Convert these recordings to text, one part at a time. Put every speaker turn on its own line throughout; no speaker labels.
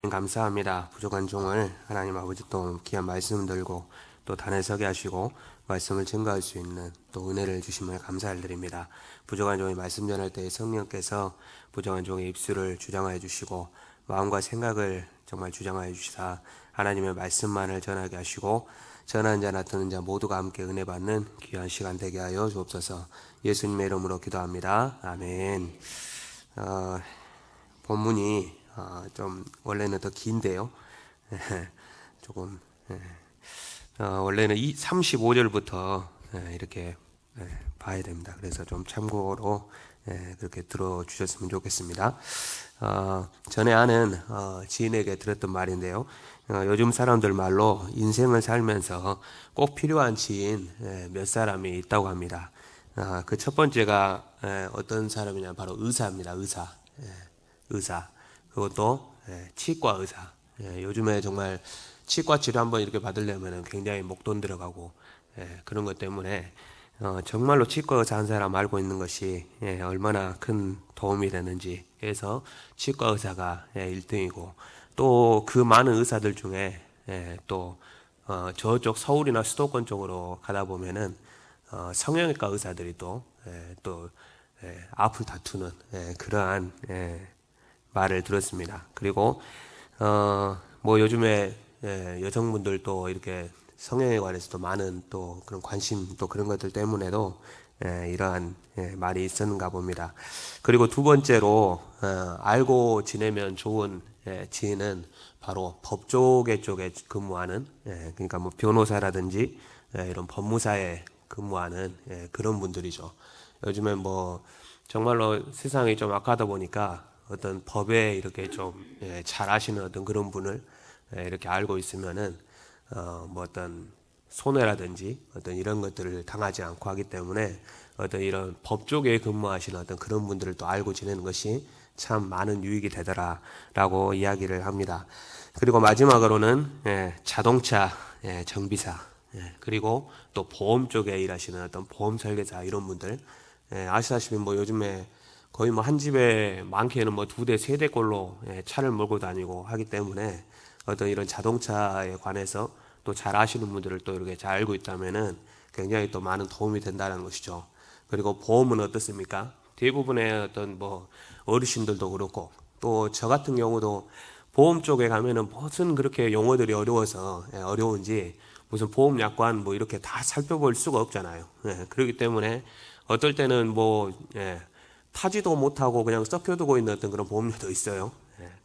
감사합니다. 부족한 종을 하나님 아버지 또 귀한 말씀 들고 또 단에 서게 하시고 말씀을 증거할 수 있는 또 은혜를 주심을 감사를 드립니다. 부족한 종이 말씀 전할 때 성령께서 부족한 종의 입술을 주장하여 주시고 마음과 생각을 정말 주장하여 주시사 하나님의 말씀만을 전하게 하시고 전하는 자나 듣는 자 모두가 함께 은혜 받는 귀한 시간 되게 하여 주옵소서. 예수님의 이름으로 기도합니다. 아멘. 본문이 좀 원래는 더 긴데요. 조금 원래는 35절부터 이렇게 봐야 됩니다. 그래서 좀 참고로 그렇게 들어주셨으면 좋겠습니다. 전에 아는 지인에게 들었던 말인데요. 요즘 사람들 말로 인생을 살면서 꼭 필요한 지인 몇 사람이 있다고 합니다. 그 첫 번째가 어떤 사람이냐 바로 의사입니다. 의사. 그것도 치과 의사. 요즘에 정말 치과 치료 한번 이렇게 받으려면 굉장히 목돈 들어가고 그런 것 때문에 정말로 치과 의사 한 사람 알고 있는 것이 얼마나 큰 도움이 되는지 해서 치과 의사가 1등이고 또 그 많은 의사들 중에 또 저쪽 서울이나 수도권 쪽으로 가다 보면은 성형외과 의사들이 또 앞을 다투는 그러한 말을 들었습니다. 그리고 뭐 요즘에 여성분들도 이렇게 성형에 관해서도 많은 또 그런 관심 또 그런 것들 때문에도 이러한 말이 있었는가 봅니다. 그리고 두 번째로 알고 지내면 좋은 지인은 바로 법조계 쪽에 근무하는 그러니까 뭐 변호사라든지 이런 법무사에 근무하는 그런 분들이죠. 요즘에 뭐 정말로 세상이 좀 악하다 보니까 어떤 법에 이렇게 좀 잘 아시는 어떤 그런 분을 이렇게 알고 있으면은 뭐 어떤 손해라든지 어떤 이런 것들을 당하지 않고 하기 때문에 어떤 이런 법 쪽에 근무하시는 어떤 그런 분들을 또 알고 지내는 것이 참 많은 유익이 되더라라고 이야기를 합니다. 그리고 마지막으로는 자동차 정비사 그리고 또 보험 쪽에 일하시는 어떤 보험 설계사 이런 분들 아시다시피 뭐 요즘에 거의 뭐 한 집에 많게는 뭐 2대, 3대꼴로 차를 몰고 다니고 하기 때문에 어떤 이런 자동차에 관해서 또 잘 아시는 분들을 또 이렇게 잘 알고 있다면은 굉장히 또 많은 도움이 된다는 것이죠. 그리고 보험은 어떻습니까? 대부분의 어떤 뭐 어르신들도 그렇고 또 저 같은 경우도 보험 쪽에 가면은 무슨 그렇게 용어들이 어려운지 무슨 보험 약관 뭐 이렇게 다 살펴볼 수가 없잖아요. 그렇기 때문에 어떨 때는 뭐 타지도 못하고 그냥 썩혀두고 있는 어떤 그런 보험료도 있어요.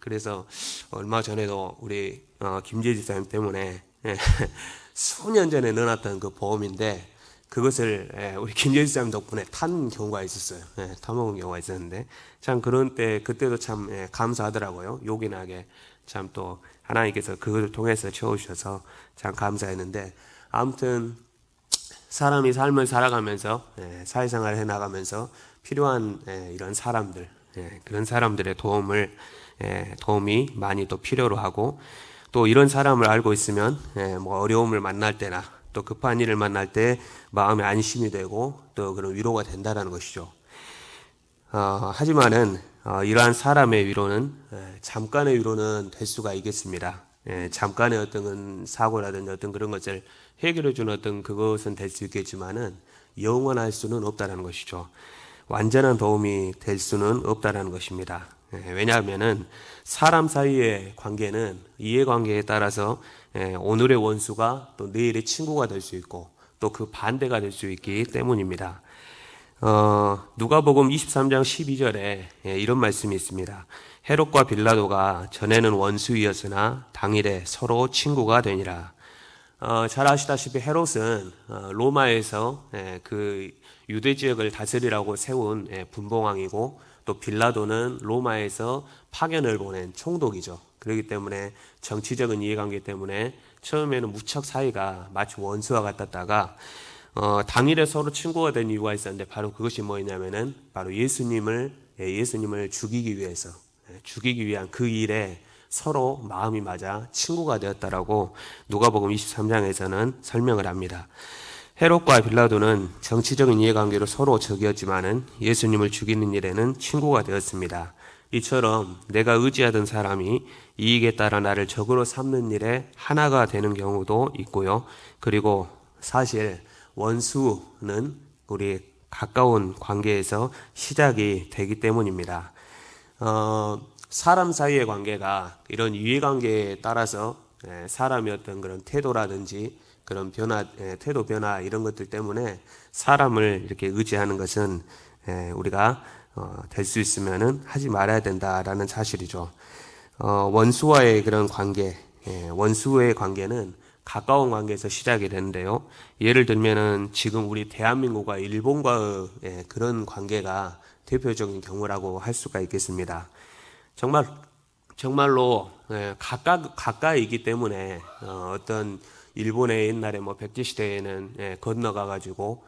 그래서 얼마 전에도 우리 김재지 집사님 때문에 수년 전에 넣어놨던 그 보험인데 그것을 우리 김재지 집사님 덕분에 탄 경우가 있었어요. 타먹은 경우가 있었는데 참 그런 때 그때도 참 감사하더라고요. 요긴하게 참 또 하나님께서 그것을 통해서 채워주셔서 참 감사했는데 아무튼 사람이 삶을 살아가면서 사회생활을 해나가면서 필요한 이런 사람들 그런 사람들의 도움이 많이 또 필요로 하고 또 이런 사람을 알고 있으면 뭐 어려움을 만날 때나 또 급한 일을 만날 때 마음에 안심이 되고 또 그런 위로가 된다는 것이죠. 하지만은 이러한 사람의 위로는 잠깐의 위로는 될 수가 있겠습니다. 잠깐의 어떤 사고라든지 어떤 그런 것을 해결해 주는 어떤 그것은 될 수 있겠지만은 영원할 수는 없다는 것이죠. 완전한 도움이 될 수는 없다는 것입니다. 왜냐하면은 사람 사이의 관계는 이해관계에 따라서 오늘의 원수가 또 내일의 친구가 될 수 있고 또 그 반대가 될 수 있기 때문입니다. 누가복음 23장 12절에 이런 말씀이 있습니다. 헤롯과 빌라도가 전에는 원수이었으나 당일에 서로 친구가 되니라. 잘 아시다시피 헤롯은 로마에서 그 유대 지역을 다스리라고 세운 분봉왕이고 또 빌라도는 로마에서 파견을 보낸 총독이죠. 그렇기 때문에 정치적인 이해관계 때문에 처음에는 무척 사이가 마치 원수와 같았다가 당일에 서로 친구가 된 이유가 있었는데 바로 그것이 뭐였냐면은 바로 예수님을 죽이기 위한 그 일에 서로 마음이 맞아 친구가 되었다라고 누가복음 23장에서는 설명을 합니다. 헤롯과 빌라도는 정치적인 이해관계로 서로 적이었지만은 예수님을 죽이는 일에는 친구가 되었습니다. 이처럼 내가 의지하던 사람이 이익에 따라 나를 적으로 삼는 일에 하나가 되는 경우도 있고요. 그리고 사실 원수는 우리 가까운 관계에서 시작이 되기 때문입니다. 사람 사이의 관계가 이런 이해관계에 따라서 사람의 어떤 그런 태도라든지 그런 변화, 태도 변화 이런 것들 때문에 사람을 이렇게 의지하는 것은 우리가 될 수 있으면은 하지 말아야 된다라는 사실이죠. 원수와의 그런 관계, 원수의 관계는 가까운 관계에서 시작이 되는데요. 예를 들면은 지금 우리 대한민국과 일본과의 그런 관계가 대표적인 경우라고 할 수가 있겠습니다. 정말로 가까이기 때문에 어떤 일본의 옛날에 뭐 백제시대에는 건너가가지고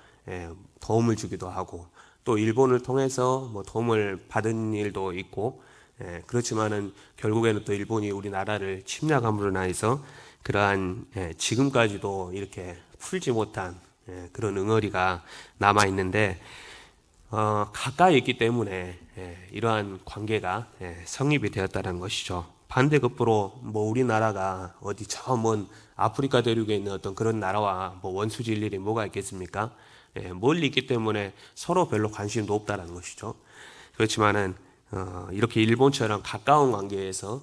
도움을 주기도 하고 또 일본을 통해서 뭐 도움을 받은 일도 있고 그렇지만은 결국에는 또 일본이 우리나라를 침략함으로 인해서 그러한 지금까지도 이렇게 풀지 못한 그런 응어리가 남아 있는데 가까이 있기 때문에 이러한 관계가 성립이 되었다는 것이죠. 반대급부로 뭐 우리나라가 어디 저 먼 아프리카 대륙에 있는 어떤 그런 나라와 뭐 원수질 일이 뭐가 있겠습니까? 멀리 있기 때문에 서로 별로 관심도 없다는 것이죠. 그렇지만은 이렇게 일본처럼 가까운 관계에서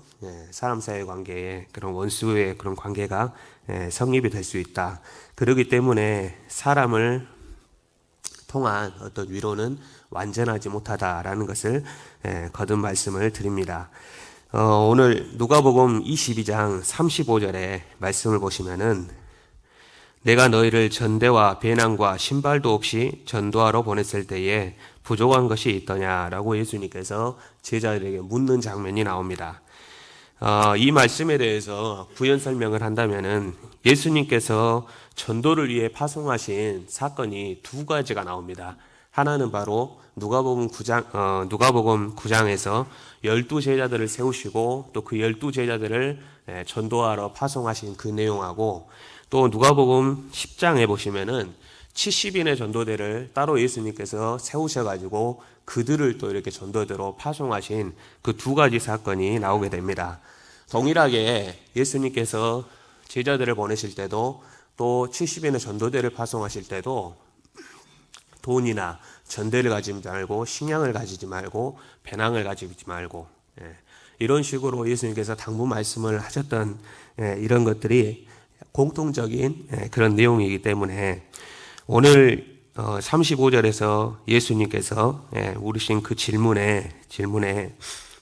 사람 사이의 관계에 그런 원수의 그런 관계가 성립이 될 수 있다. 그렇기 때문에 사람을 통한 어떤 위로는 완전하지 못하다라는 것을 거듭 말씀을 드립니다. 오늘 누가복음 22장 35절의 말씀을 보시면은 내가 너희를 전대와 배낭과 신발도 없이 전도하러 보냈을 때에 부족한 것이 있더냐라고 예수님께서 제자들에게 묻는 장면이 나옵니다. 이 말씀에 대해서 부연 설명을 한다면은 예수님께서 전도를 위해 파송하신 사건이 두 가지가 나옵니다. 하나는 바로 누가복음 9장에서 12제자들을 세우시고 또 그 12제자들을 전도하러 파송하신 그 내용하고 또 누가복음 10장에 보시면은 70인의 전도대를 따로 예수님께서 세우셔가지고 그들을 또 이렇게 전도대로 파송하신 그 두 가지 사건이 나오게 됩니다. 동일하게 예수님께서 제자들을 보내실 때도 또 70인의 전도대를 파송하실 때도 돈이나 전대를 가지지 말고 식량을 가지지 말고 배낭을 가지지 말고 이런 식으로 예수님께서 당부 말씀을 하셨던 이런 것들이 공통적인 그런 내용이기 때문에 오늘 35절에서 예수님께서 물으신 그 질문에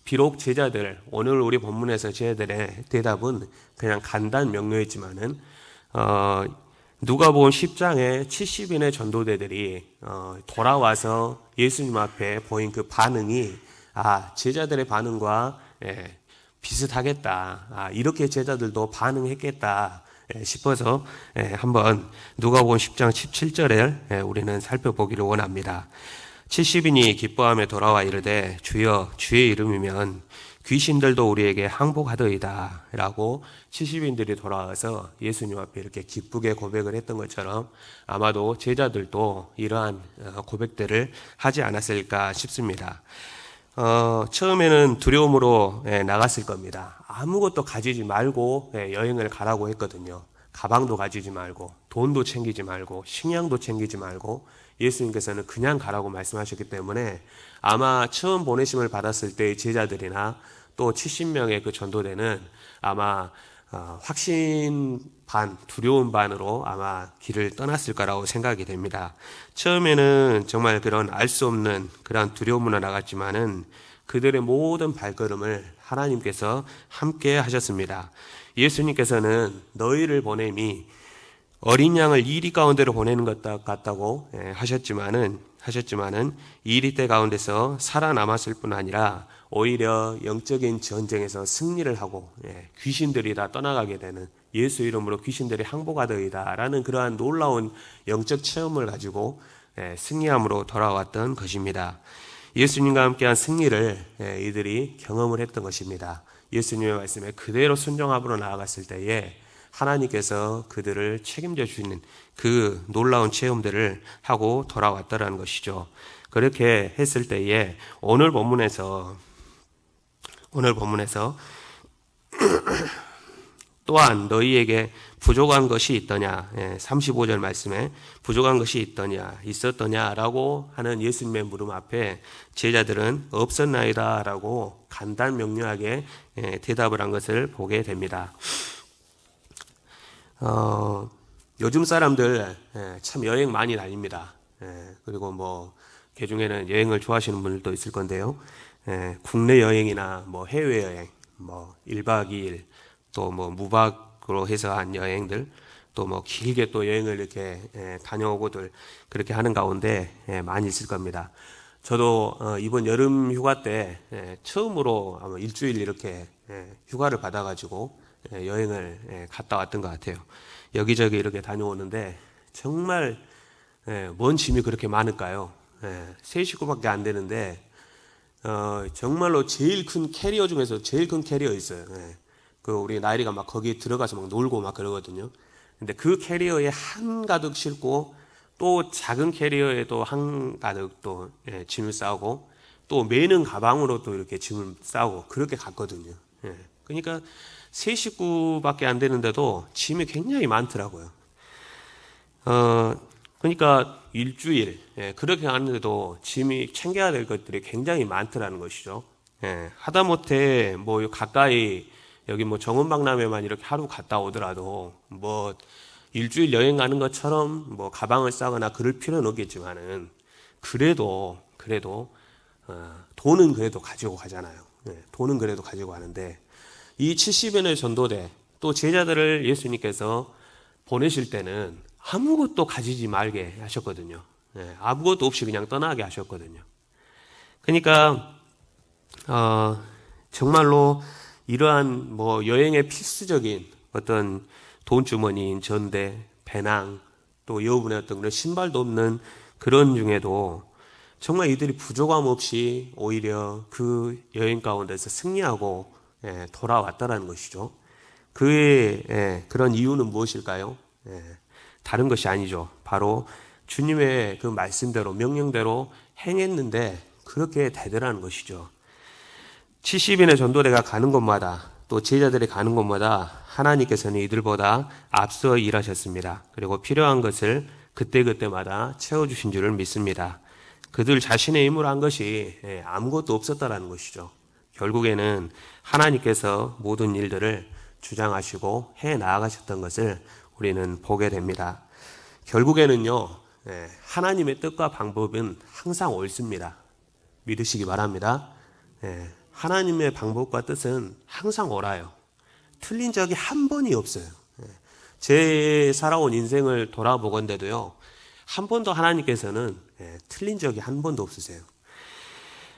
비록 제자들 오늘 우리 본문에서 제자들의 대답은 그냥 간단 명료했지만은 누가복음 10장에 70인의 전도대들이 돌아와서 예수님 앞에 보인 그 반응이 제자들의 반응과 비슷하겠다. 이렇게 제자들도 반응했겠다 싶어서 한번 누가복음 10장 17절을 우리는 살펴보기를 원합니다. 70인이 기뻐하며 돌아와 이르되 주여 주의 이름이면 귀신들도 우리에게 항복하더이다 라고 70인들이 돌아와서 예수님 앞에 이렇게 기쁘게 고백을 했던 것처럼 아마도 제자들도 이러한 고백들을 하지 않았을까 싶습니다. 처음에는 두려움으로 나갔을 겁니다. 아무것도 가지지 말고 여행을 가라고 했거든요. 가방도 가지지 말고 돈도 챙기지 말고 식량도 챙기지 말고 예수님께서는 그냥 가라고 말씀하셨기 때문에 아마 처음 보내심을 받았을 때의 제자들이나 또 70명의 그 전도대는 아마 확신 반, 두려움 반으로 아마 길을 떠났을 거라고 생각이 됩니다. 처음에는 정말 그런 알 수 없는 그런 두려움으로 나갔지만은 그들의 모든 발걸음을 하나님께서 함께 하셨습니다. 예수님께서는 너희를 보냄이 어린 양을 이리 가운데로 보내는 것 같다고 하셨지만은 이리 때 가운데서 살아남았을 뿐 아니라 오히려 영적인 전쟁에서 승리를 하고 귀신들이 다 떠나가게 되는 예수 이름으로 귀신들이 항복하더이다 라는 그러한 놀라운 영적 체험을 가지고 승리함으로 돌아왔던 것입니다. 예수님과 함께한 승리를 이들이 경험을 했던 것입니다. 예수님의 말씀에 그대로 순종함으로 나아갔을 때에 하나님께서 그들을 책임져 주시는 그 놀라운 체험들을 하고 돌아왔다라는 것이죠. 그렇게 했을 때에 오늘 본문에서 오늘 본문에서 또한 너희에게 부족한 것이 있더냐, 35절 말씀에 부족한 것이 있었더냐라고 하는 예수님의 물음 앞에 제자들은 없었나이다 라고 간단 명료하게 대답을 한 것을 보게 됩니다. 요즘 사람들 참 여행 많이 다닙니다. 그리고 뭐 그중에는 여행을 좋아하시는 분들도 있을 건데요. 국내 여행이나 뭐 해외 여행, 뭐 1박 2일, 또 뭐 무박으로 해서 한 여행들, 또 뭐 길게 또 여행을 이렇게 다녀오고들 그렇게 하는 가운데 많이 있을 겁니다. 저도 이번 여름 휴가 때 처음으로 아마 일주일 이렇게 휴가를 받아가지고 여행을 갔다 왔던 것 같아요. 여기저기 이렇게 다녀오는데 정말 뭔 짐이 그렇게 많을까요? 세 식구밖에 안 되는데 정말로 제일 큰 캐리어 중에서 제일 큰 캐리어 있어요. 그 우리 나일이가 막 거기 들어가서 막 놀고 막 그러거든요. 근데 그 캐리어에 한 가득 싣고 또 작은 캐리어에도 한 가득 또 짐을 싸고 또 매는 가방으로 또 이렇게 짐을 싸고 그렇게 갔거든요. 그러니까 세 식구밖에 안 되는데도 짐이 굉장히 많더라고요. 그러니까 일주일 그렇게 하는데도 짐이 챙겨야 될 것들이 굉장히 많더라는 것이죠. 하다못해 뭐 가까이 여기 뭐 정원박람회만 이렇게 하루 갔다 오더라도 뭐 일주일 여행 가는 것처럼 뭐 가방을 싸거나 그럴 필요는 없겠지만은 그래도 돈은 그래도 가지고 가잖아요. 돈은 그래도 가지고 가는데 이 70인의 전도대 또 제자들을 예수님께서 보내실 때는 아무것도 가지지 말게 하셨거든요. 아무것도 없이 그냥 떠나게 하셨거든요. 그러니까 정말로 이러한 뭐 여행의 필수적인 어떤 돈주머니인 전대, 배낭, 또 여분의 어떤 그런 신발도 없는 그런 중에도 정말 이들이 부족함 없이 오히려 그 여행 가운데서 승리하고 돌아왔다라는 것이죠. 그의 그런 이유는 무엇일까요? 다른 것이 아니죠. 바로 주님의 그 말씀대로 명령대로 행했는데 그렇게 되더라는 것이죠. 70인의 전도대가 가는 곳마다 또 제자들이 가는 곳마다 하나님께서는 이들보다 앞서 일하셨습니다. 그리고 필요한 것을 그때그때마다 채워주신 줄을 믿습니다. 그들 자신의 힘으로 한 것이 아무것도 없었다라는 것이죠. 결국에는 하나님께서 모든 일들을 주장하시고 해 나아가셨던 것을 우리는 보게 됩니다. 결국에는요, 하나님의 뜻과 방법은 항상 옳습니다. 믿으시기 바랍니다. 하나님의 방법과 뜻은 항상 옳아요. 틀린 적이 한 번이 없어요. 제 살아온 인생을 돌아보건대도요, 한 번도 하나님께서는 틀린 적이 한 번도 없으세요.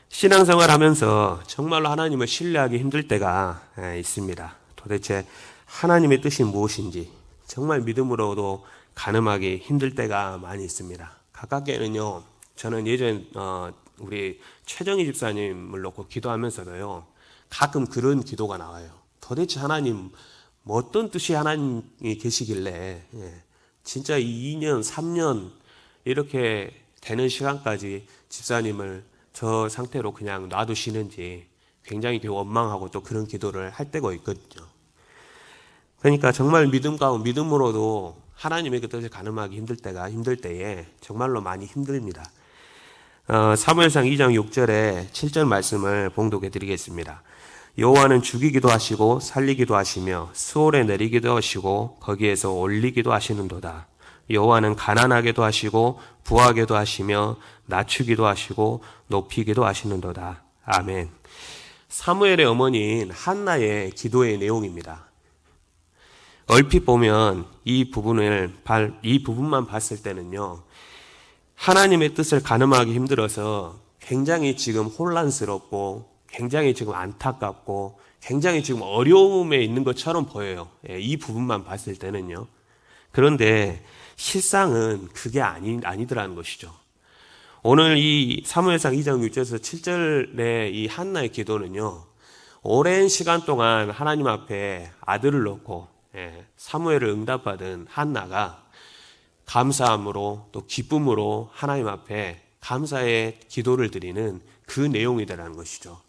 신앙생활 하면서 정말로 하나님을 신뢰하기 힘들 때가 있습니다. 도대체 하나님의 뜻이 무엇인지 정말 믿음으로도 가늠하기 힘들 때가 많이 있습니다. 가깝게는요, 저는 예전 우리 최정희 집사님을 놓고 기도하면서도요, 가끔 그런 기도가 나와요. 도대체 하나님 뭐 어떤 뜻이 하나님이 계시길래 진짜 2년, 3년 이렇게 되는 시간까지 집사님을 저 상태로 그냥 놔두시는지 굉장히 원망하고 또 그런 기도를 할 때가 있거든요. 그러니까 정말 믿음으로도 하나님의 그 뜻을 가늠하기 힘들 때에 정말로 많이 힘듭니다. 사무엘상 2장 6절에 7절 말씀을 봉독해 드리겠습니다. 여호와는 죽이기도 하시고 살리기도 하시며 수월에 내리기도 하시고 거기에서 올리기도 하시는도다. 여호와는 가난하게도 하시고 부하게도 하시며 낮추기도 하시고 높이기도 하시는도다. 아멘. 사무엘의 어머니인 한나의 기도의 내용입니다. 얼핏 보면 이 부분만 봤을 때는요, 하나님의 뜻을 가늠하기 힘들어서 굉장히 지금 혼란스럽고 굉장히 지금 안타깝고 굉장히 지금 어려움에 있는 것처럼 보여요. 이 부분만 봤을 때는요. 그런데 실상은 그게 아니더라는 것이죠. 오늘 이 사무엘상 2장 6절에서 7절의 이 한나의 기도는요, 오랜 시간 동안 하나님 앞에 아들을 놓고 사무엘을 응답받은 한나가 감사함으로 또 기쁨으로 하나님 앞에 감사의 기도를 드리는 그 내용이다라는 것이죠.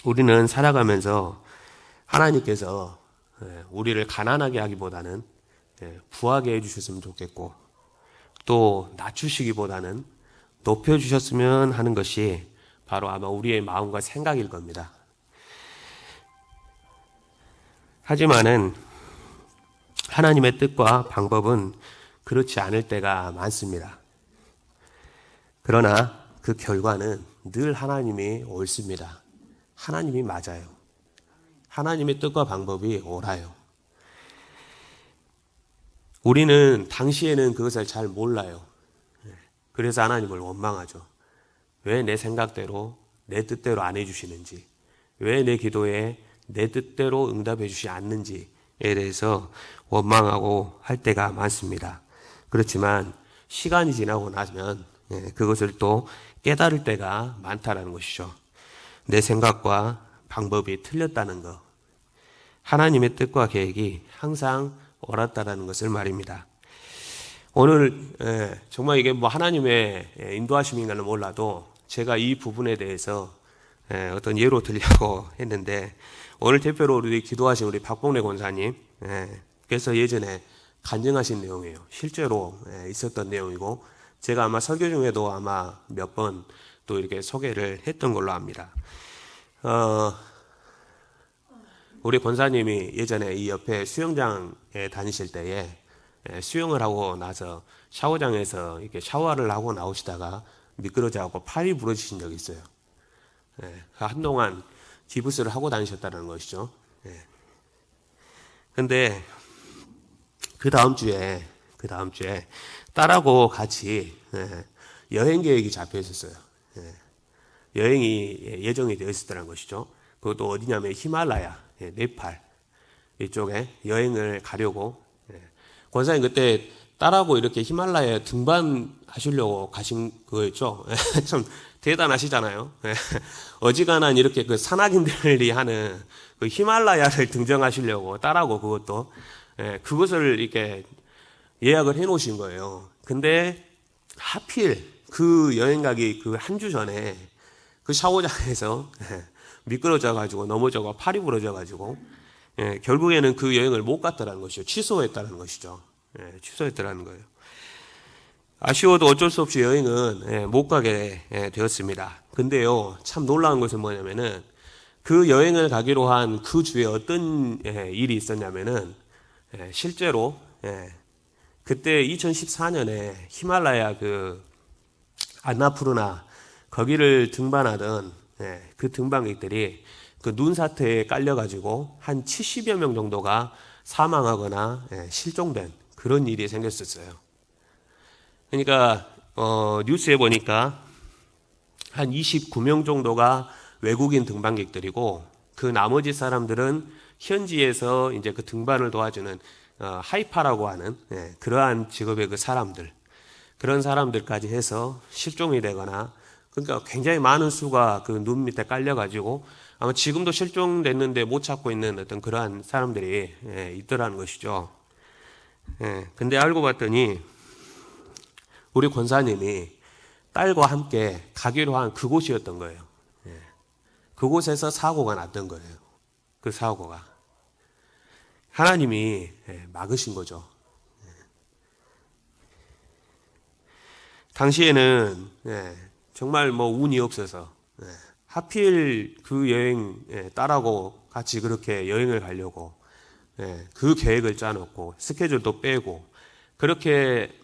우리는 살아가면서 하나님께서 우리를 가난하게 하기보다는 부하게 해주셨으면 좋겠고, 또 낮추시기보다는 높여주셨으면 하는 것이 바로 아마 우리의 마음과 생각일 겁니다. 하지만은 하나님의 뜻과 방법은 그렇지 않을 때가 많습니다. 그러나 그 결과는 늘 하나님이 옳습니다. 하나님이 맞아요. 하나님의 뜻과 방법이 옳아요. 우리는 당시에는 그것을 잘 몰라요. 그래서 하나님을 원망하죠. 왜 내 생각대로, 내 뜻대로 안 해주시는지, 왜 내 기도에 내 뜻대로 응답해 주시지 않는지에 대해서 원망하고 할 때가 많습니다. 그렇지만 시간이 지나고 나면 그것을 또 깨달을 때가 많다라는 것이죠. 내 생각과 방법이 틀렸다는 것, 하나님의 뜻과 계획이 항상 옳았다라는 것을 말입니다. 오늘 정말 이게 뭐 하나님의 인도하심인가는 몰라도 제가 이 부분에 대해서 어떤 예로 들려고 했는데, 오늘 대표로 우리 기도하신 우리 박봉래 권사님 그래서 예전에 간증하신 내용이에요. 실제로 있었던 내용이고, 제가 아마 설교 중에도 아마 몇 번 또 이렇게 소개를 했던 걸로 압니다. 우리 권사님이 예전에 이 옆에 수영장에 다니실 때에 수영을 하고 나서 샤워장에서 이렇게 샤워를 하고 나오시다가 미끄러져갖고 팔이 부러지신 적이 있어요. 한동안 기부스를 하고 다니셨다는 것이죠. 근데 그 다음 주에 딸하고 같이 여행 계획이 잡혀 있었어요. 여행이 예정이 되어 있었다는 것이죠. 그것도 어디냐면 히말라야, 네팔 이쪽에 여행을 가려고. 권사님 그때 딸하고 이렇게 히말라야 등반하시려고 가신 거였죠. 참 대단하시잖아요. 어지간한 이렇게 그 산악인들이 하는 그 히말라야를 등정하시려고 딸하고 그것도 그것을 이렇게 예약을 해 놓으신 거예요. 근데 하필 그 여행 가기 그 한 주 전에 그 샤워장에서 미끄러져 가지고 넘어져가 팔이 부러져 가지고 결국에는 그 여행을 못 갔다라는 것이죠. 취소했다는 것이죠. 취소했다라는 거예요. 아쉬워도 어쩔 수 없이 여행은 못 가게 되었습니다. 근데요, 참 놀라운 것은 뭐냐면은 그 여행을 가기로 한 그 주에 어떤 일이 있었냐면은 실제로 그때 2014년에 히말라야 그 안나푸르나 거기를 등반하던 그 등반객들이 그 눈사태에 깔려가지고 한 70여 명 정도가 사망하거나 실종된 그런 일이 생겼었어요. 그러니까 뉴스에 보니까 한 29명 정도가 외국인 등반객들이고, 그 나머지 사람들은 현지에서 이제 그 등반을 도와주는 하이파라고 하는 그러한 직업의 그 사람들, 그런 사람들까지 해서 실종이 되거나, 그러니까 굉장히 많은 수가 그 눈 밑에 깔려가지고 아마 지금도 실종됐는데 못 찾고 있는 어떤 그러한 사람들이 있더라는 것이죠. 근데 알고 봤더니 우리 권사님이 딸과 함께 가기로 한 그곳이었던 거예요. 그곳에서 사고가 났던 거예요. 그 사고가 하나님이 막으신 거죠. 당시에는 정말 뭐 운이 없어서 하필 그 여행 딸하고 같이 그렇게 여행을 가려고 그 계획을 짜놓고 스케줄도 빼고 그렇게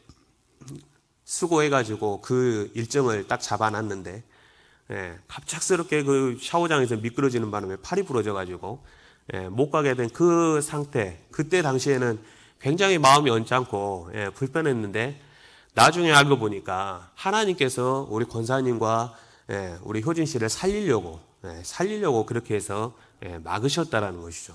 수고해가지고 그 일정을 딱 잡아놨는데 갑작스럽게 그 샤워장에서 미끄러지는 바람에 팔이 부러져가지고 못 가게 된 그 상태, 그때 당시에는 굉장히 마음이 언짢고 불편했는데, 나중에 알고 보니까 하나님께서 우리 권사님과 우리 효진 씨를 살리려고 그렇게 해서 막으셨다라는 것이죠.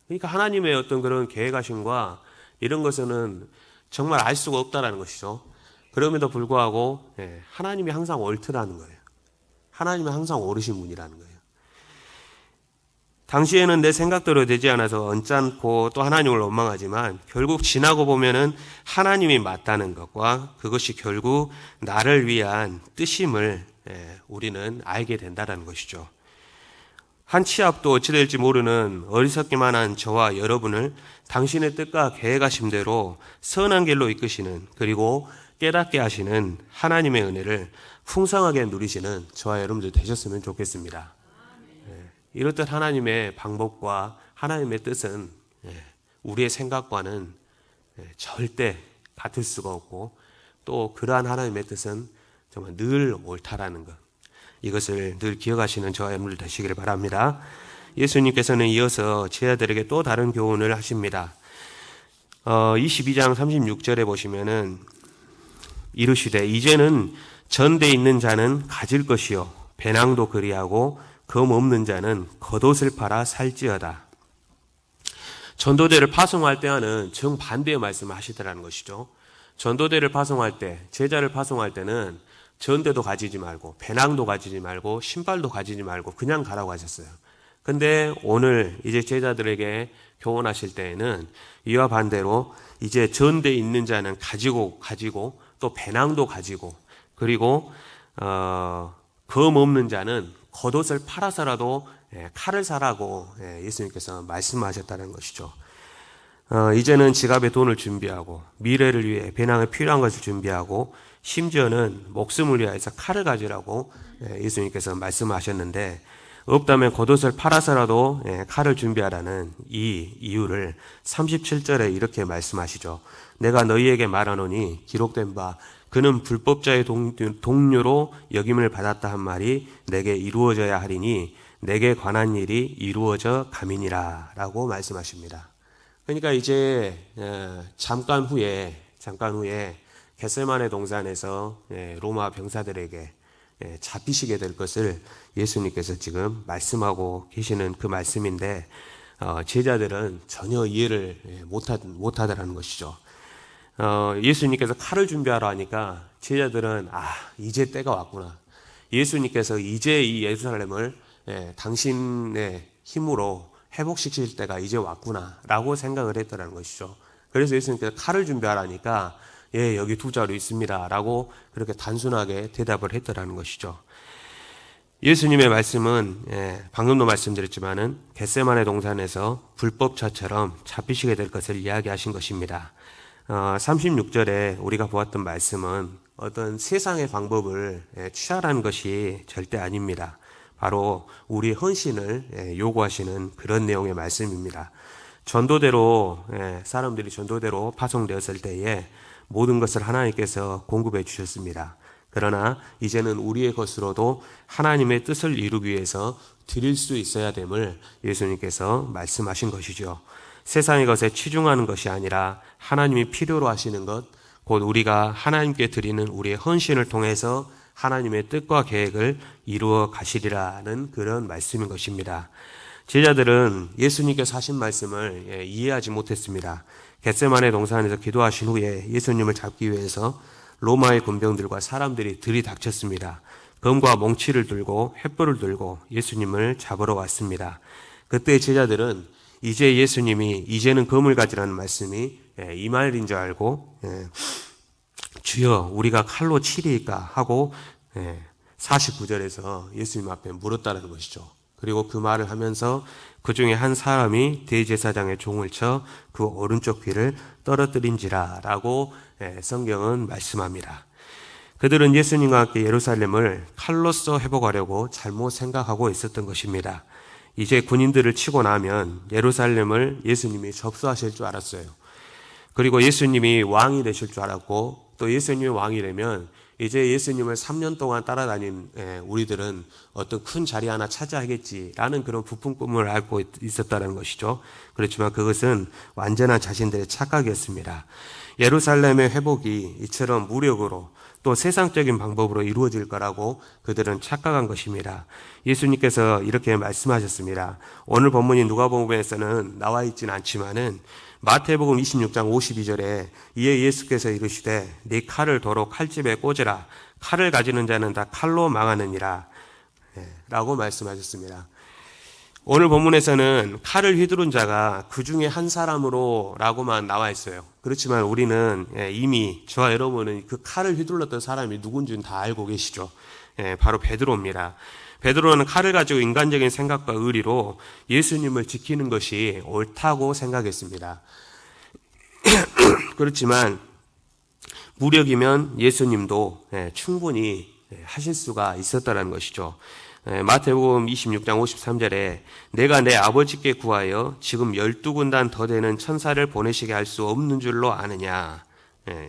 그러니까 하나님의 어떤 그런 계획하심과 이런 것은 정말 알 수가 없다라는 것이죠. 그럼에도 불구하고 하나님이 항상 옳더라는 거예요. 하나님이 항상 옳으신 분이라는 거예요. 당시에는 내 생각대로 되지 않아서 언짢고 또 하나님을 원망하지만, 결국 지나고 보면은 하나님이 맞다는 것과 그것이 결국 나를 위한 뜻임을 우리는 알게 된다는 것이죠. 한 치 앞도 어찌 될지 모르는 어리석기만 한 저와 여러분을 당신의 뜻과 계획하심대로 선한 길로 이끄시는, 그리고 깨닫게 하시는 하나님의 은혜를 풍성하게 누리시는 저와 여러분들 되셨으면 좋겠습니다. 이렇듯 하나님의 방법과 하나님의 뜻은 우리의 생각과는 절대 같을 수가 없고, 또 그러한 하나님의 뜻은 정말 늘 옳다라는 것, 이것을 늘 기억하시는 저와 여러분들 되시기를 바랍니다. 예수님께서는 이어서 제자들에게 또 다른 교훈을 하십니다. 22장 36절에 보시면은 이르시되 이제는 전대 있는 자는 가질 것이요 배낭도 그리하고 검 없는 자는 겉옷을 팔아 살지어다. 전도대를 파송할 때와는 정반대의 말씀을 하시더라는 것이죠. 전도대를 파송할 때, 제자를 파송할 때는 전대도 가지지 말고 배낭도 가지지 말고 신발도 가지지 말고 그냥 가라고 하셨어요. 근데 오늘 이제 제자들에게 교훈하실 때에는 이와 반대로 이제 전대에 있는 자는 가지고 또 배낭도 가지고, 그리고 검 없는 자는 겉옷을 팔아서라도 칼을 사라고 예수님께서 말씀하셨다는 것이죠. 이제는 지갑에 돈을 준비하고 미래를 위해 배낭에 필요한 것을 준비하고 심지어는 목숨을 위하여서 칼을 가지라고 예수님께서 말씀하셨는데, 없다면 겉옷을 팔아서라도 칼을 준비하라는 이 이유를 37절에 이렇게 말씀하시죠. 내가 너희에게 말하노니 기록된 바 그는 불법자의 동료로 여김을 받았다 한 말이 내게 이루어져야 하리니 내게 관한 일이 이루어져 가미니라 라고 말씀하십니다. 그러니까 이제 잠깐 후에 겟세마네 동산에서 로마 병사들에게 잡히시게 될 것을 예수님께서 지금 말씀하고 계시는 그 말씀인데, 제자들은 전혀 이해를 못하더라는 것이죠. 예수님께서 칼을 준비하라 하니까 제자들은 이제 때가 왔구나. 예수님께서 이제 이 예루살렘을 당신의 힘으로 회복시킬 때가 이제 왔구나 라고 생각을 했더라는 것이죠. 그래서 예수님께서 칼을 준비하라니까 여기 두 자루 있습니다 라고 그렇게 단순하게 대답을 했더라는 것이죠. 예수님의 말씀은 방금도 말씀드렸지만은 겟세마네 동산에서 불법자처럼 잡히시게 될 것을 이야기하신 것입니다. 36절에 우리가 보았던 말씀은 어떤 세상의 방법을 취하라는 것이 절대 아닙니다. 바로 우리의 헌신을 요구하시는 그런 내용의 말씀입니다. 사람들이 전도대로 파송되었을 때에 모든 것을 하나님께서 공급해 주셨습니다. 그러나 이제는 우리의 것으로도 하나님의 뜻을 이루기 위해서 드릴 수 있어야 됨을 예수님께서 말씀하신 것이죠. 세상의 것에 치중하는 것이 아니라 하나님이 필요로 하시는 것, 곧 우리가 하나님께 드리는 우리의 헌신을 통해서 하나님의 뜻과 계획을 이루어 가시리라는 그런 말씀인 것입니다. 제자들은 예수님께서 하신 말씀을 이해하지 못했습니다. 겟세마네 동산에서 기도하신 후에 예수님을 잡기 위해서 로마의 군병들과 사람들이 들이닥쳤습니다. 검과 몽치를 들고 횃불을 들고 예수님을 잡으러 왔습니다. 그때 제자들은 이제 예수님이 이제는 검을 가지라는 말씀이 이 말인 줄 알고 주여 우리가 칼로 치리이까 하고 49절에서 예수님 앞에 물었다는 것이죠. 그리고 그 말을 하면서 그 중에 한 사람이 대제사장의 종을 쳐 그 오른쪽 귀를 떨어뜨린지라 라고 성경은 말씀합니다. 그들은 예수님과 함께 예루살렘을 칼로써 회복하려고 잘못 생각하고 있었던 것입니다. 이제 군인들을 치고 나면 예루살렘을 예수님이 접수하실 줄 알았어요. 그리고 예수님이 왕이 되실 줄 알았고, 또 예수님이 왕이 되면 이제 예수님을 3년 동안 따라다닌 우리들은 어떤 큰 자리 하나 차지하겠지라는 그런 부푼 꿈을 앓고 있었다는 것이죠. 그렇지만 그것은 완전한 자신들의 착각이었습니다. 예루살렘의 회복이 이처럼 무력으로 또 세상적인 방법으로 이루어질 거라고 그들은 착각한 것입니다. 예수님께서 이렇게 말씀하셨습니다. 오늘 본문인 누가복음에서는 나와 있지는 않지만은 마태복음 26장 52절에 이에 예수께서 이르시되 네 칼을 도로 칼집에 꽂으라. 칼을 가지는 자는 다 칼로 망하느니라 라고 말씀하셨습니다. 오늘 본문에서는 칼을 휘두른 자가 그 중에 한 사람으로 라고만 나와 있어요. 그렇지만 우리는 이미 저와 여러분은 그 칼을 휘둘렀던 사람이 누군지는 다 알고 계시죠. 바로 베드로입니다. 베드로는 칼을 가지고 인간적인 생각과 의리로 예수님을 지키는 것이 옳다고 생각했습니다. 그렇지만 무력이면 예수님도 충분히 하실 수가 있었다는 것이죠. 마태복음 26장 53절에 내가 내 아버지께 구하여 지금 12군단 더 되는 천사를 보내시게 할 수 없는 줄로 아느냐.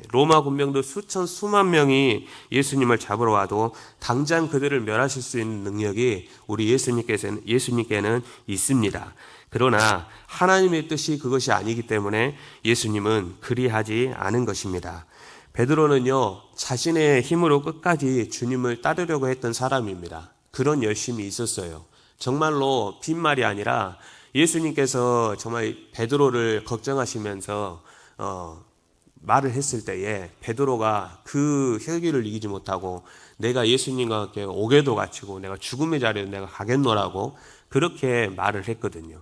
로마 군병도 수만 명이 예수님을 잡으러 와도 당장 그들을 멸하실 수 있는 능력이 우리 예수님께는 있습니다. 그러나 하나님의 뜻이 그것이 아니기 때문에 예수님은 그리하지 않은 것입니다. 베드로는요, 자신의 힘으로 끝까지 주님을 따르려고 했던 사람입니다. 그런 열심이 있었어요. 정말로 빈말이 아니라 예수님께서 정말 베드로를 걱정하시면서 말을 했을 때에 베드로가 그 혈기를 이기지 못하고 내가 예수님과 함께 오게도 갇히고 내가 죽음의 자리에 내가 가겠노라고 그렇게 말을 했거든요.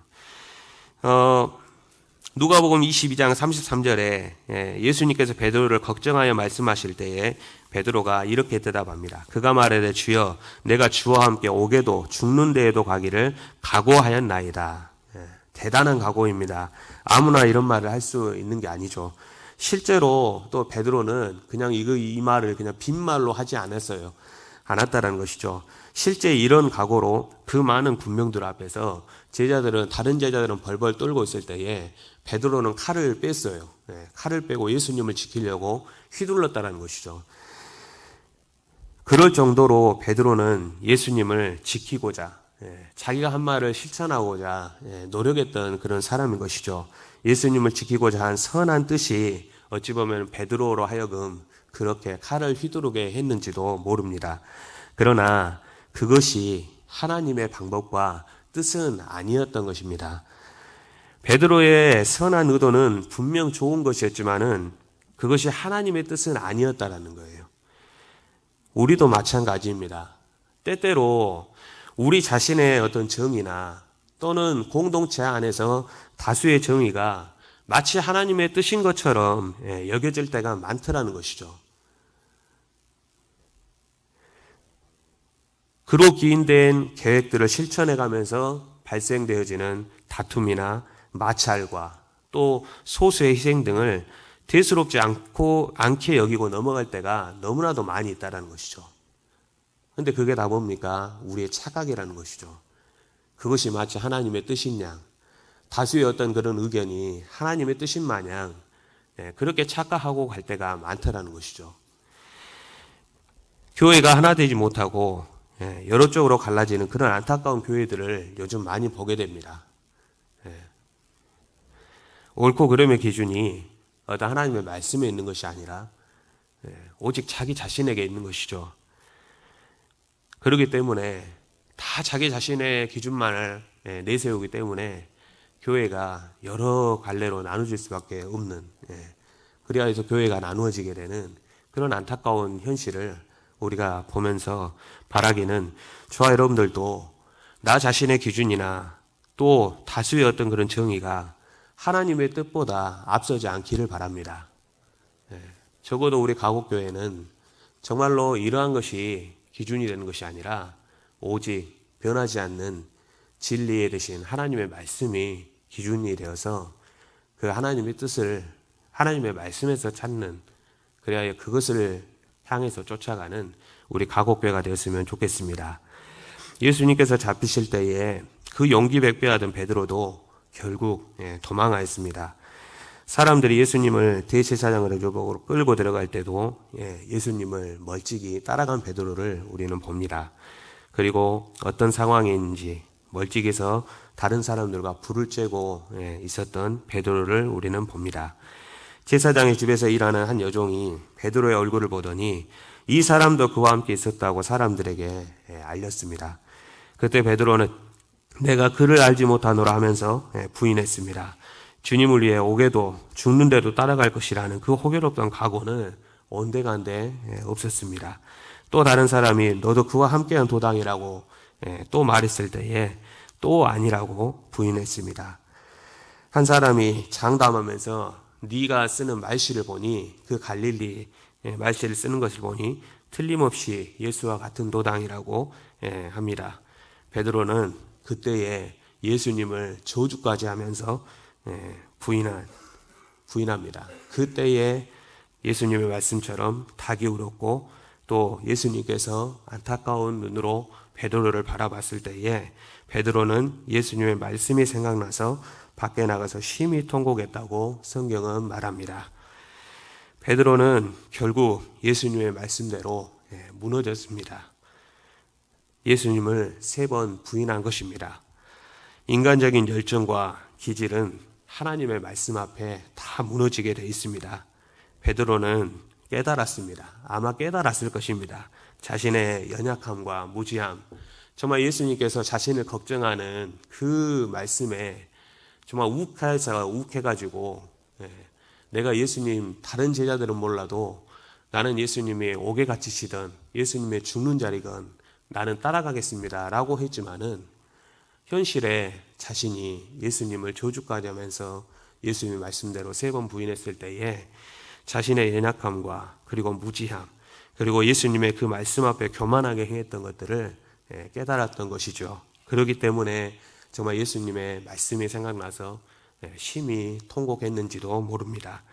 누가복음 22장 33절에 예수님께서 베드로를 걱정하여 말씀하실 때에 베드로가 이렇게 대답합니다. 그가 말하되 주여 내가 주와 함께 오게도 죽는 데에도 가기를 각오하였나이다. 대단한 각오입니다. 아무나 이런 말을 할 수 있는 게 아니죠. 실제로 또 베드로는 그냥 이 말을 그냥 빈말로 하지 않았다라는 것이죠. 실제 이런 각오로 그 많은 군병들 앞에서 다른 제자들은 벌벌 떨고 있을 때에 베드로는 칼을 뺐어요. 칼을 빼고 예수님을 지키려고 휘둘렀다는 것이죠. 그럴 정도로 베드로는 예수님을 지키고자 자기가 한 말을 실천하고자 노력했던 그런 사람인 것이죠. 예수님을 지키고자 한 선한 뜻이 어찌 보면 베드로로 하여금 그렇게 칼을 휘두르게 했는지도 모릅니다. 그러나 그것이 하나님의 방법과 뜻은 아니었던 것입니다. 베드로의 선한 의도는 분명 좋은 것이었지만은 그것이 하나님의 뜻은 아니었다라는 거예요. 우리도 마찬가지입니다. 때때로 우리 자신의 어떤 정의나 또는 공동체 안에서 다수의 정의가 마치 하나님의 뜻인 것처럼 여겨질 때가 많더라는 것이죠. 그로 기인된 계획들을 실천해 가면서 발생되어지는 다툼이나 마찰과 또 소수의 희생 등을 대수롭지 않게 여기고 넘어갈 때가 너무나도 많이 있다는 것이죠. 그런데 그게 다 뭡니까? 우리의 착각이라는 것이죠. 그것이 마치 하나님의 뜻인 양, 다수의 어떤 그런 의견이 하나님의 뜻인 마냥 그렇게 착각하고 갈 때가 많더라는 것이죠. 교회가 하나 되지 못하고 여러 쪽으로 갈라지는 그런 안타까운 교회들을 요즘 많이 보게 됩니다. 옳고 그름의 기준이 어떤 하나님의 말씀에 있는 것이 아니라 오직 자기 자신에게 있는 것이죠. 그렇기 때문에 다 자기 자신의 기준만을 내세우기 때문에 교회가 여러 갈래로 나눠질 수밖에 없는, 그래서 교회가 나누어지게 되는 그런 안타까운 현실을 우리가 보면서 바라기는 저와 여러분들도 나 자신의 기준이나 또 다수의 어떤 그런 정의가 하나님의 뜻보다 앞서지 않기를 바랍니다. 적어도 우리 가곡교회는 정말로 이러한 것이 기준이 되는 것이 아니라 오직 변하지 않는 진리에 대신 하나님의 말씀이 기준이 되어서 그 하나님의 뜻을 하나님의 말씀에서 찾는, 그래야 그것을 향해서 쫓아가는 우리 가곡교회가 되었으면 좋겠습니다. 예수님께서 잡히실 때에 그 용기 백배하던 베드로도 결국 도망하였습니다. 사람들이 예수님을 대제사장으로 끌고 들어갈 때도 예수님을 멀찍이 따라간 베드로를 우리는 봅니다. 그리고 어떤 상황인지 멀찍이서 다른 사람들과 불을 쬐고 있었던 베드로를 우리는 봅니다. 제사장의 집에서 일하는 한 여종이 베드로의 얼굴을 보더니 이 사람도 그와 함께 있었다고 사람들에게 알렸습니다. 그때 베드로는 내가 그를 알지 못하노라 하면서 부인했습니다. 주님을 위해 오게도 죽는데도 따라갈 것이라는 그 호기롭던 각오는 온데간데 없었습니다. 또 다른 사람이 너도 그와 함께한 도당이라고 또 말했을 때에 또 아니라고 부인했습니다. 한 사람이 장담하면서 네가 쓰는 말씨를 보니 그 갈릴리 말씨를 쓰는 것을 보니 틀림없이 예수와 같은 도당이라고 합니다. 베드로는 그때에 예수님을 저주까지 하면서 부인합니다. 그때에 예수님의 말씀처럼 닭이 울었고 또 예수님께서 안타까운 눈으로 베드로를 바라봤을 때에 베드로는 예수님의 말씀이 생각나서 밖에 나가서 심히 통곡했다고 성경은 말합니다. 베드로는 결국 예수님의 말씀대로 무너졌습니다. 예수님을 3번 부인한 것입니다. 인간적인 열정과 기질은 하나님의 말씀 앞에 다 무너지게 되어 있습니다. 베드로는 깨달았습니다. 아마 깨달았을 것입니다. 자신의 연약함과 무지함, 정말 예수님께서 자신을 걱정하는 그 말씀에 정말 욱해가지고 내가 예수님 다른 제자들은 몰라도 나는 예수님이 옥에 갇히시던 예수님의 죽는 자리건 나는 따라가겠습니다 라고 했지만은 현실에 자신이 예수님을 저주까지 하면서 예수님의 말씀대로 3번 부인했을 때에 자신의 연약함과 그리고 무지함 그리고 예수님의 그 말씀 앞에 교만하게 행했던 것들을 깨달았던 것이죠. 그렇기 때문에 정말 예수님의 말씀이 생각나서 심히 통곡했는지도 모릅니다.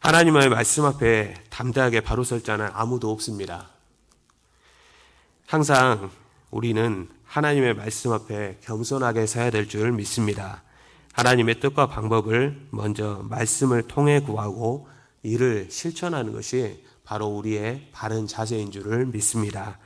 하나님의 말씀 앞에 담대하게 바로 설 자는 아무도 없습니다. 항상 우리는 하나님의 말씀 앞에 겸손하게 서야 될 줄 믿습니다. 하나님의 뜻과 방법을 먼저 말씀을 통해 구하고 이를 실천하는 것이 바로 우리의 바른 자세인 줄을 믿습니다.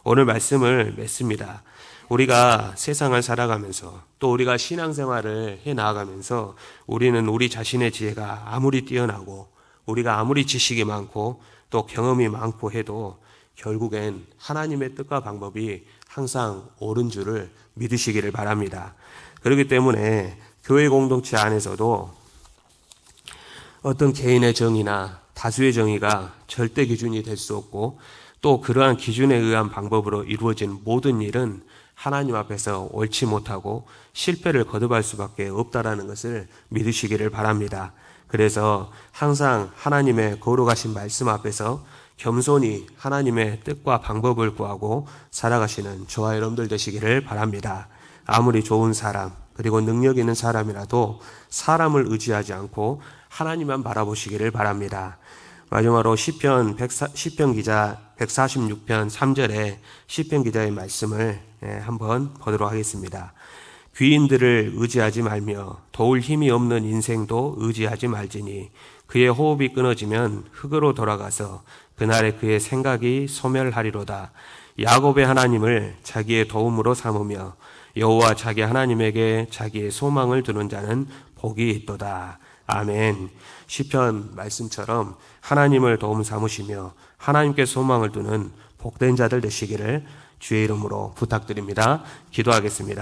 오늘 말씀을 맺습니다. 우리가 세상을 살아가면서 또 우리가 신앙생활을 해 나아가면서 우리는 우리 자신의 지혜가 아무리 뛰어나고 우리가 아무리 지식이 많고 또 경험이 많고 해도 결국엔 하나님의 뜻과 방법이 항상 옳은 줄을 믿으시기를 바랍니다. 그렇기 때문에 교회 공동체 안에서도 어떤 개인의 정의나 다수의 정의가 절대 기준이 될 수 없고 또 그러한 기준에 의한 방법으로 이루어진 모든 일은 하나님 앞에서 옳지 못하고 실패를 거듭할 수밖에 없다라는 것을 믿으시기를 바랍니다. 그래서 항상 하나님의 거룩하신 말씀 앞에서 겸손히 하나님의 뜻과 방법을 구하고 살아가시는 저와 여러분들 되시기를 바랍니다. 아무리 좋은 사람 그리고 능력 있는 사람이라도 사람을 의지하지 않고 하나님만 바라보시기를 바랍니다. 마지막으로 시편 기자 146편 3절에 시편 기자의 말씀을 한번 보도록 하겠습니다. 귀인들을 의지하지 말며 도울 힘이 없는 인생도 의지하지 말지니 그의 호흡이 끊어지면 흙으로 돌아가서 그날에 그의 생각이 소멸하리로다. 야곱의 하나님을 자기의 도움으로 삼으며 여호와 자기 하나님에게 자기의 소망을 두는 자는 복이 있도다. 아멘. 시편 말씀처럼 하나님을 도움 삼으시며 하나님께 소망을 두는 복된 자들 되시기를 주의 이름으로 부탁드립니다. 기도하겠습니다.